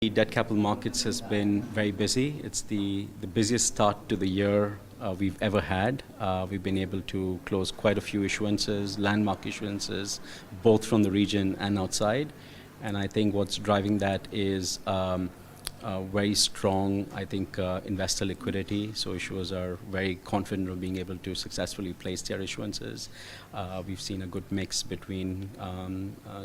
The debt capital markets has been very busy. It's the busiest start to the year we've ever had. We've been able to close quite a few issuances, landmark issuances, both from the region and outside. And I think what's driving that is very strong, investor liquidity. So issuers are very confident of being able to successfully place their issuances. We've seen a good mix between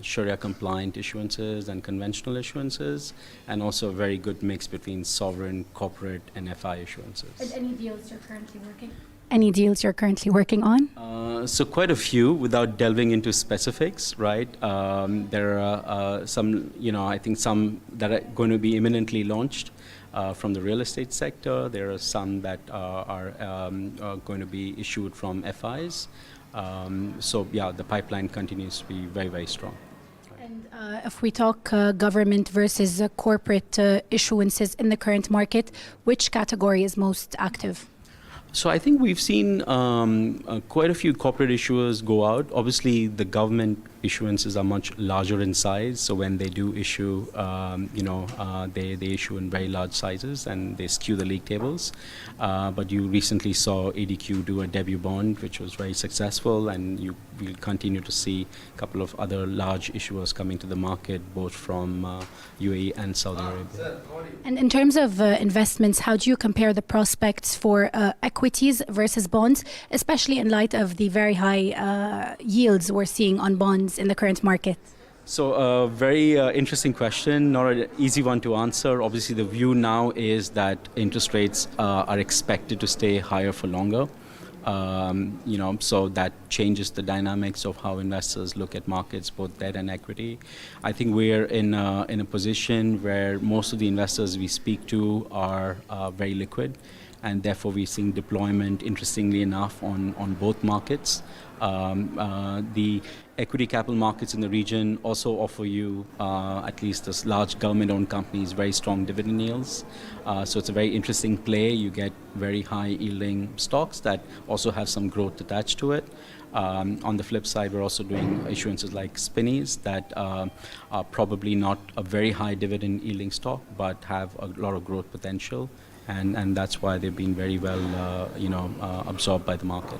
Sharia-compliant issuances and conventional issuances, and also a very good mix between sovereign, corporate, and FI issuances. And any deals you're currently working? Any deals you're currently working on? So quite a few, without delving into specifics, right? There are some, some that are going to be imminently launched from the real estate sector. There are some that are going to be issued from FIs. The pipeline continues to be very, very strong. And if we talk government versus corporate issuances in the current market, which category is most active? So I think we've seen quite a few corporate issuers go out. Obviously, the government issuances are much larger in size. So when they do issue, they issue in very large sizes and they skew the league tables. But you recently saw ADQ do a debut bond, which was very successful, and you will continue to see a couple of other large issuers coming to the market, both from UAE and Saudi Arabia. And in terms of investments, how do you compare the prospects for equities versus bonds, especially in light of the very high yields we're seeing on bonds in the current market? So a very interesting question, not an easy one to answer. Obviously, the view now is that interest rates are expected to stay higher for longer. So that changes the dynamics of how investors look at markets, both debt and equity. I think we're in a position where most of the investors we speak to are very liquid, and therefore we're seeing deployment, interestingly enough, on both markets. The equity capital markets in the region also offer you, at least as large government-owned companies, very strong dividend yields. So it's a very interesting play. You get very high-yielding stocks that also have some growth attached to it. On the flip side, we're also doing issuances like Spinnies that are probably not a very high dividend yielding stock, but have a lot of growth potential. And that's why they've been very well, absorbed by the market.